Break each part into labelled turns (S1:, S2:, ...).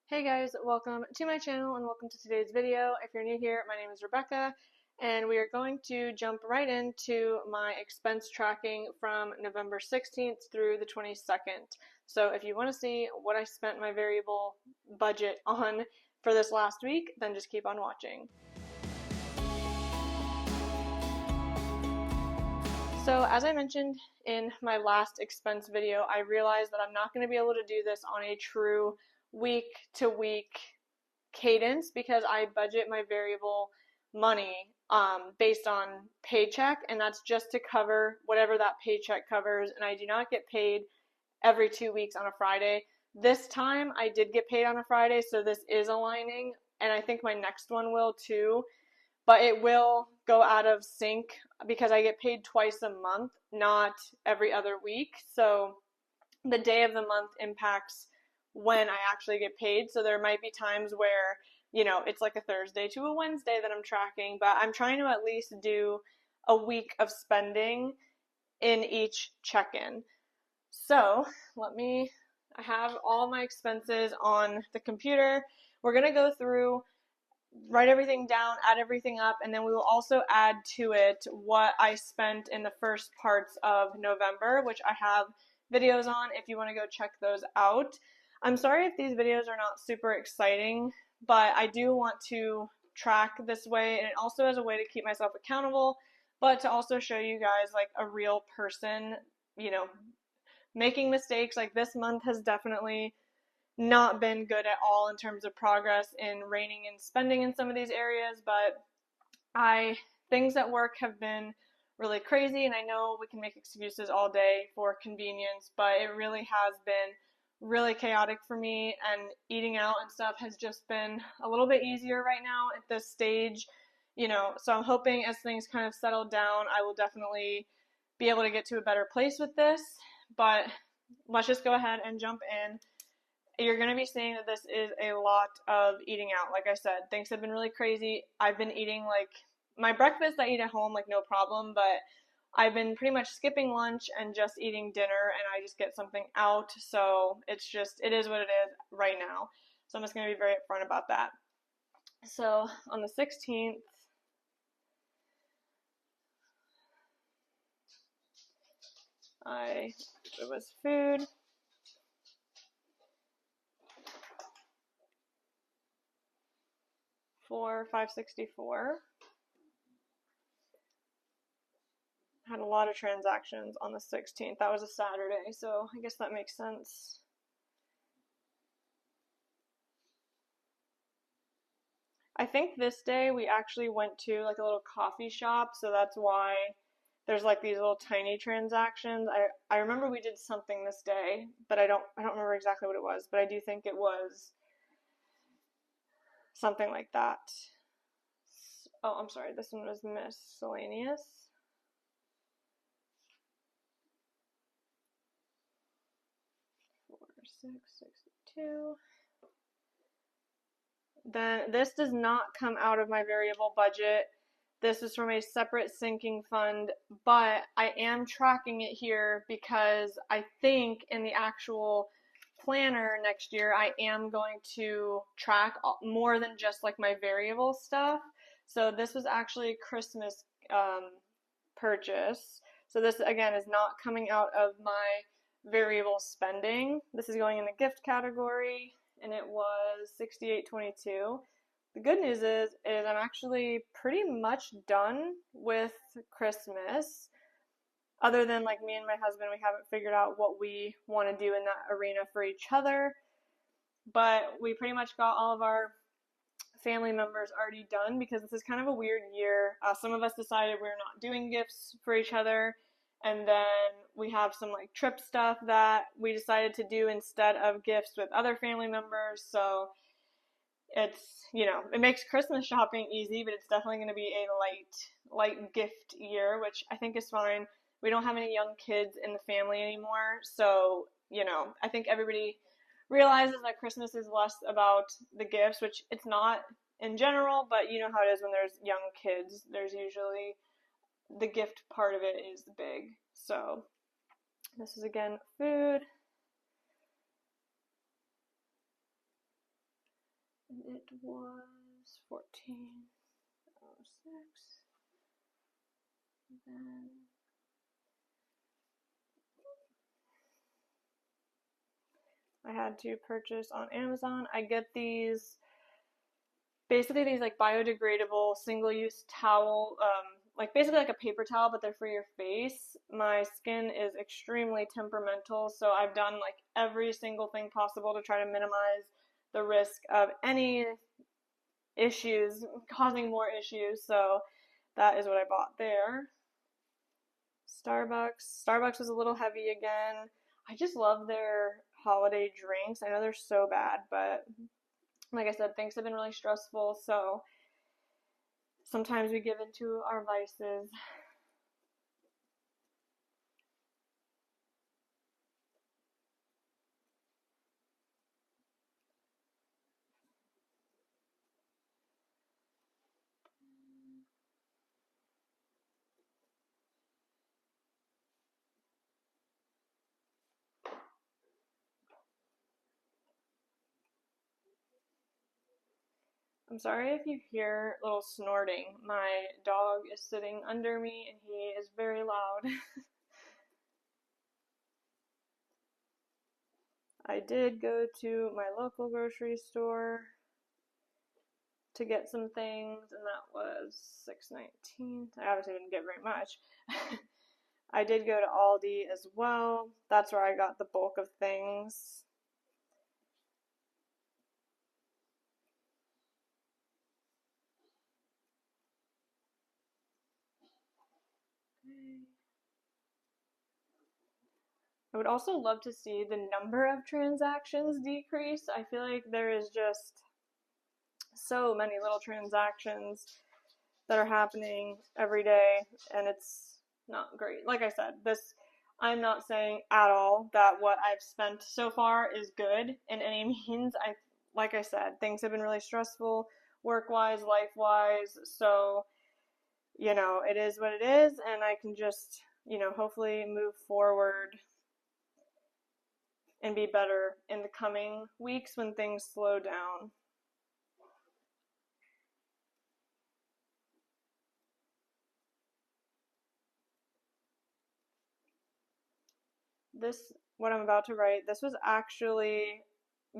S1: Hey guys, welcome to my channel and welcome to today's video. If you're new here, my name is Rebecca and we are going to jump right into my expense tracking from November 16th through the 22nd. So if you want to see what I spent my variable budget on for this last week, then just keep on watching. So as I mentioned in my last expense video, I realized that I'm not going to be able to do this on a true week-to-week cadence because I budget my variable money based on paycheck, and that's just to cover whatever that paycheck covers, and I do not get paid every 2 weeks on a Friday. This time I did get paid on a Friday, so this is aligning, and I think my next one will too, but it will go out of sync because I get paid twice a month, not every other week. So the day of the month impacts when I actually get paid. So there might be times where, it's like a Thursday to a Wednesday that I'm tracking, but I'm trying to at least do a week of spending in each check-in. So I have all my expenses on the computer. We're going to go through, write everything down, add everything up, and then we will also add to it what I spent in the first parts of November, which I have videos on if you want to go check those out. I'm sorry if these videos are not super exciting, but I do want to track this way, and it also is a way to keep myself accountable, but to also show you guys like a real person, making mistakes. Like this month has definitely not been good at all in terms of progress in reining in spending in some of these areas, but things at work have been really crazy, and I know we can make excuses all day for convenience, but it really has been really chaotic for me, and eating out and stuff has just been a little bit easier right now at this stage, so I'm hoping as things kind of settle down, I will definitely be able to get to a better place with this, but let's just go ahead and jump in. You're going to be seeing that this is a lot of eating out. Like I said, things have been really crazy. I've been eating like my breakfast I eat at home like no problem, but I've been pretty much skipping lunch and just eating dinner, and I just get something out. So it is what it is right now. So I'm just going to be very upfront about that. So on the 16th, it was food. For $5.64. Had a lot of transactions on the 16th. That was a Saturday, so I guess that makes sense. I think this day we actually went to like a little coffee shop, so that's why there's like these little tiny transactions. I remember we did something this day, but I don't remember exactly what it was, but I do think it was something like that. Oh, I'm sorry, this one was miscellaneous. $4,662. Then this does not come out of my variable budget. This is from a separate sinking fund, but I am tracking it here because I think in the actual planner next year, I am going to track more than just like my variable stuff. So this was actually a Christmas purchase. So this again is not coming out of my variable spending. This is going in the gift category, and it was $68.22. The good news is I'm actually pretty much done with Christmas. Other than like me and my husband, we haven't figured out what we want to do in that arena for each other. But we pretty much got all of our family members already done because this is kind of a weird year. Some of us decided we're not doing gifts for each other, and then we have some like trip stuff that we decided to do instead of gifts with other family members. So it's, it makes Christmas shopping easy, but it's definitely going to be a light gift year, which I think is fine. We don't have any young kids in the family anymore, so, I think everybody realizes that Christmas is less about the gifts, which it's not in general, but you know how it is when there's young kids. There's usually the gift part of it is big. So this is again food. it was 1406. Then I had to purchase on Amazon. I get these, basically these like biodegradable single-use towel, like basically like a paper towel, but they're for your face. My skin is extremely temperamental, so I've done like every single thing possible to try to minimize the risk of any issues, causing more issues. So that is what I bought there. Starbucks was a little heavy again. I just love their holiday drinks. I know they're so bad, but like I said, things have been really stressful, so sometimes we give into our vices. I'm sorry if you hear a little snorting. My dog is sitting under me and he is very loud. I did go to my local grocery store to get some things, and that was $6.19. I obviously didn't get very much. I did go to Aldi as well. That's where I got the bulk of things. I would also love to see the number of transactions decrease. I feel like there is just so many little transactions that are happening every day, and it's not great. Like I said, I'm not saying at all that what I've spent so far is good in any means. Like I said, things have been really stressful, work-wise, life-wise, so, it is what it is, and I can just, hopefully move forward and be better in the coming weeks when things slow down. What I'm about to write, this was actually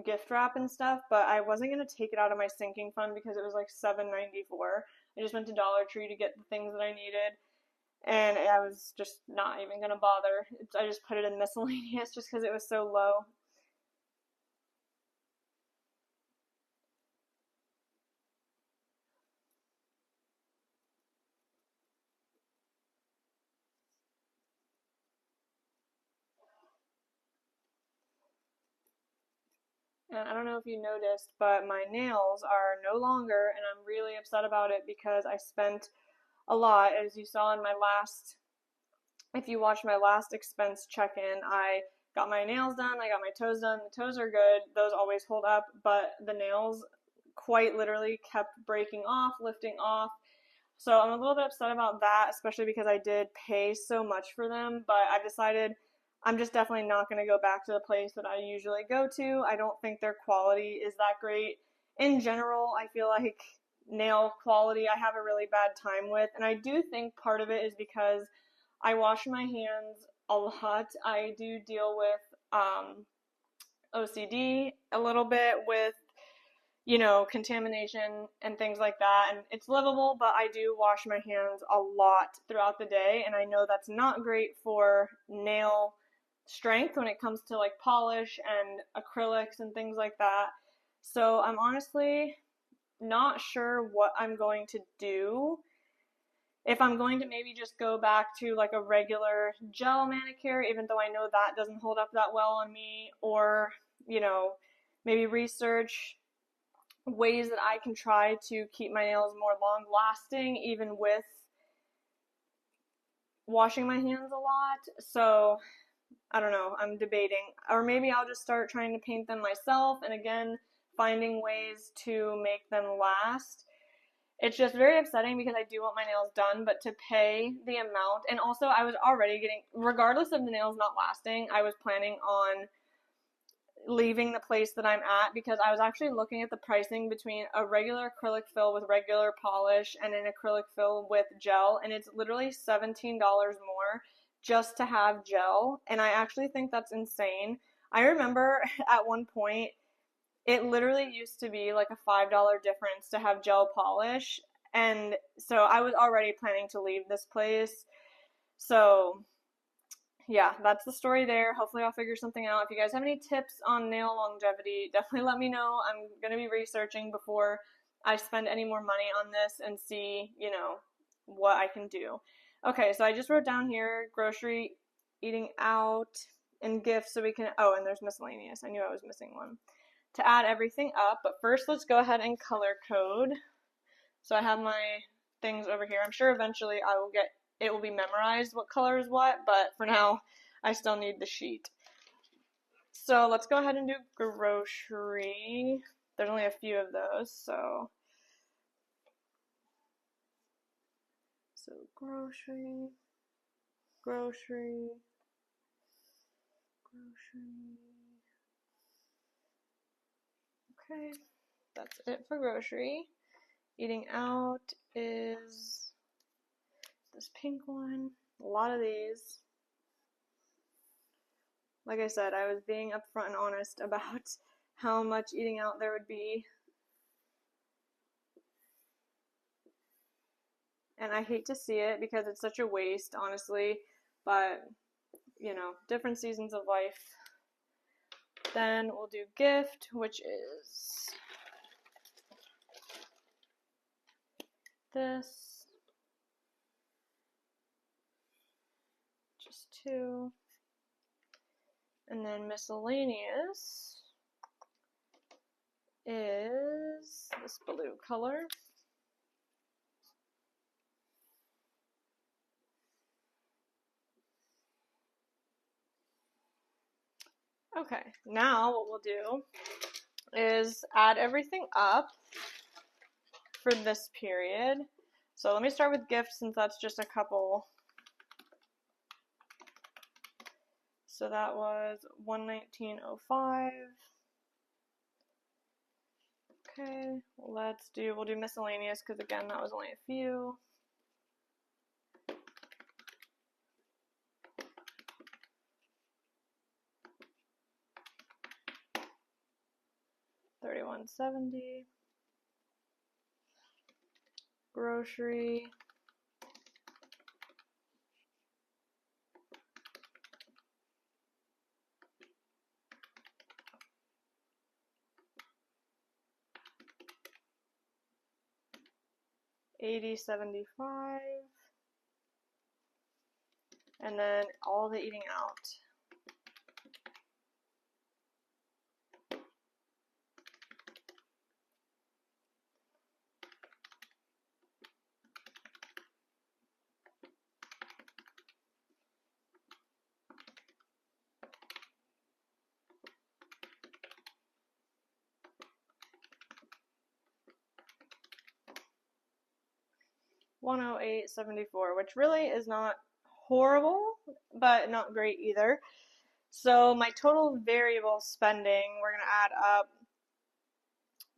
S1: gift wrap and stuff, but I wasn't going to take it out of my sinking fund because it was like $7.94. I just went to Dollar Tree to get the things that I needed, and I was just not even going to bother. I just put it in miscellaneous just because it was so low. And I don't know if you noticed, but my nails are no longer, and I'm really upset about it because I spent a lot, as you saw in if you watched my last expense check-in, I got my nails done, I got my toes done. The toes are good, those always hold up, but the nails quite literally kept breaking off, lifting off. So I'm a little bit upset about that, especially because I did pay so much for them, but I've decided I'm just definitely not going to go back to the place that I usually go to. I don't think their quality is that great. In general, I feel like nail quality I have a really bad time with, and I do think part of it is because I wash my hands a lot. I do deal with OCD a little bit with contamination and things like that. And it's livable, but I do wash my hands a lot throughout the day. And I know that's not great for nail strength when it comes to like polish and acrylics and things like that. So I'm honestly not sure what I'm going to do. If I'm going to maybe just go back to like a regular gel manicure, even though I know that doesn't hold up that well on me, or, maybe research ways that I can try to keep my nails more long lasting, even with washing my hands a lot. So I don't know, I'm debating. Or maybe I'll just start trying to paint them myself, and again, finding ways to make them last. It's just very upsetting because I do want my nails done, but to pay the amount, and also I was already regardless of the nails not lasting, I was planning on leaving the place that I'm at, because I was actually looking at the pricing between a regular acrylic fill with regular polish and an acrylic fill with gel, and it's literally $17 more just to have gel, and I actually think that's insane. I remember at one point it literally used to be like a $5 difference to have gel polish, and so I was already planning to leave this place. So yeah, that's the story there. Hopefully I'll figure something out. If you guys have any tips on nail longevity, definitely let me know. I'm going to be researching before I spend any more money on this and see, what I can do. Okay, so I just wrote down here grocery, eating out, and gifts, so we can, oh, and there's miscellaneous. I knew I was missing one. To add everything up, but first let's go ahead and color code. So I have my things over here. I'm sure eventually it will be memorized what color is what, but for now, I still need the sheet. So let's go ahead and do grocery. There's only a few of those, so grocery, grocery, grocery. Okay, that's it for grocery. Eating out is this pink one. A lot of these. Like I said, I was being upfront and honest about how much eating out there would be. And I hate to see it because it's such a waste, honestly. But, different seasons of life. Then we'll do gift, which is this. Just 2. And then miscellaneous is this blue color. Okay, now what we'll do is add everything up for this period. So let me start with gifts since that's just a couple. So that was $119.05. Okay, we'll do miscellaneous because again that was only a few. $31.70. Grocery. $80.75. And then all the eating out. $108.74, which really is not horrible, but not great either. So my total variable spending, we're going to add up,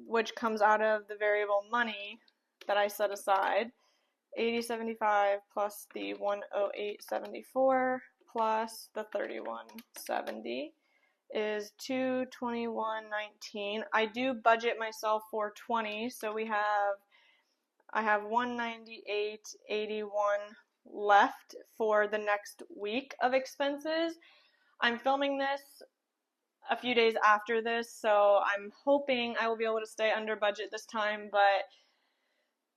S1: which comes out of the variable money that I set aside. $80.75 plus the $108.74 plus the $31.70 is $221.19. I do budget myself for $20, so I have $198.81 left for the next week of expenses. I'm filming this a few days after this, so I'm hoping I will be able to stay under budget this time, but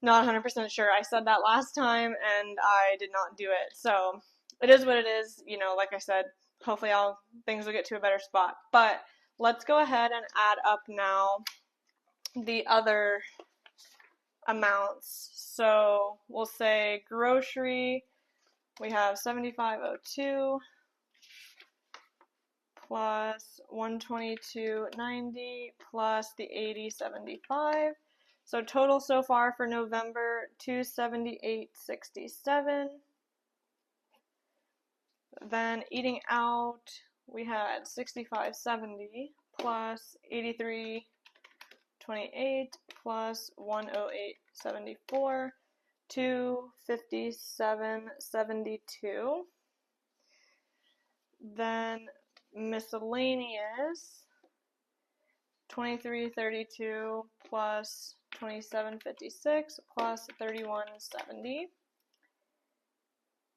S1: not 100% sure. I said that last time and I did not do it. So it is what it is. Like I said, hopefully things will get to a better spot. But let's go ahead and add up now the other amounts. So we'll say grocery, we have $75.02 plus $122.90 plus the $80.75. So total so far for November, $278.67. Then eating out, we had $65.70 plus 83.28 plus 108.74 to 57.72. Then miscellaneous 23.32 plus 27.56 plus 31.70.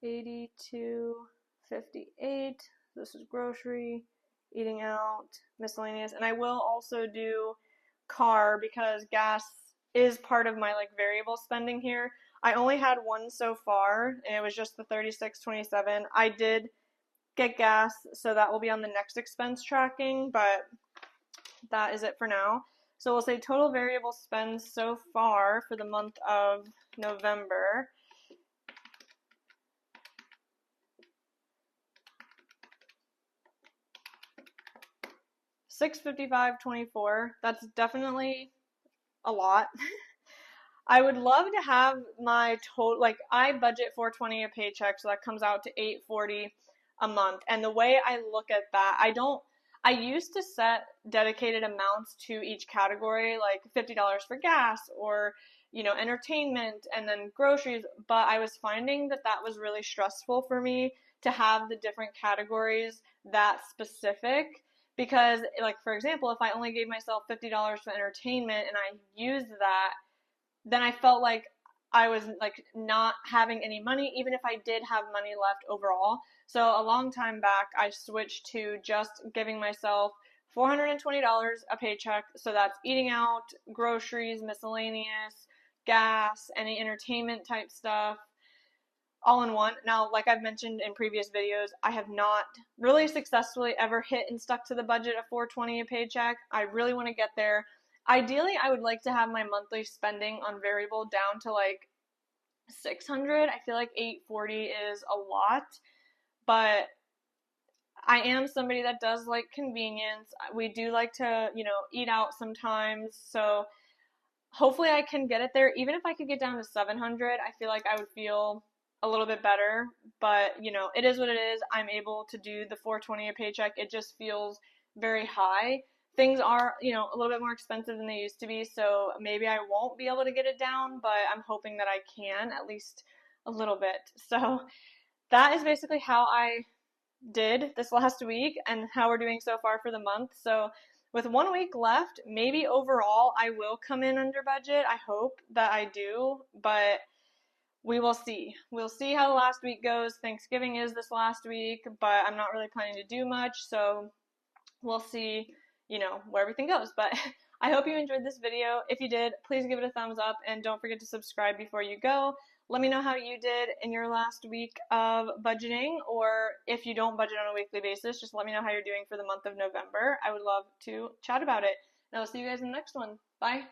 S1: 82.58. This is grocery, eating out, miscellaneous, and I will also do car because gas is part of my like variable spending here. I only had one so far, and it was just the 36.27. I did get gas, so that will be on the next expense tracking, but that is it for now. So we'll say total variable spend so far for the month of November. $655.24. That's definitely a lot. I would love to have my total, like I budget $420 a paycheck, so that comes out to $840 a month. And the way I look at that, I used to set dedicated amounts to each category, like $50 for gas or, entertainment and then groceries. But I was finding that that was really stressful for me to have the different categories that specific. Because, like, for example, if I only gave myself $50 for entertainment and I used that, then I felt like I was like not having any money, even if I did have money left overall. So a long time back, I switched to just giving myself $420 a paycheck. So that's eating out, groceries, miscellaneous, gas, any entertainment type stuff, all in one. Now, like I've mentioned in previous videos, I have not really successfully ever hit and stuck to the budget of $420 a paycheck. I really want to get there. Ideally, I would like to have my monthly spending on variable down to like $600. I feel like $840 is a lot, but I am somebody that does like convenience. We do like to, eat out sometimes. So hopefully I can get it there. Even if I could get down to $700, I feel like I would feel a little bit better. But, it is what it is. I'm able to do the $420 a paycheck. It just feels very high. Things are, a little bit more expensive than they used to be, so maybe I won't be able to get it down, but I'm hoping that I can, at least a little bit. So that is basically how I did this last week and how we're doing so far for the month. So with 1 week left, maybe overall I will come in under budget. I hope that I do, but we will see. We'll see how the last week goes. Thanksgiving is this last week, but I'm not really planning to do much, so we'll see, where everything goes. But I hope you enjoyed this video. If you did, please give it a thumbs up and don't forget to subscribe before you go. Let me know how you did in your last week of budgeting, or if you don't budget on a weekly basis, just let me know how you're doing for the month of November. I would love to chat about it. And I'll see you guys in the next one. Bye.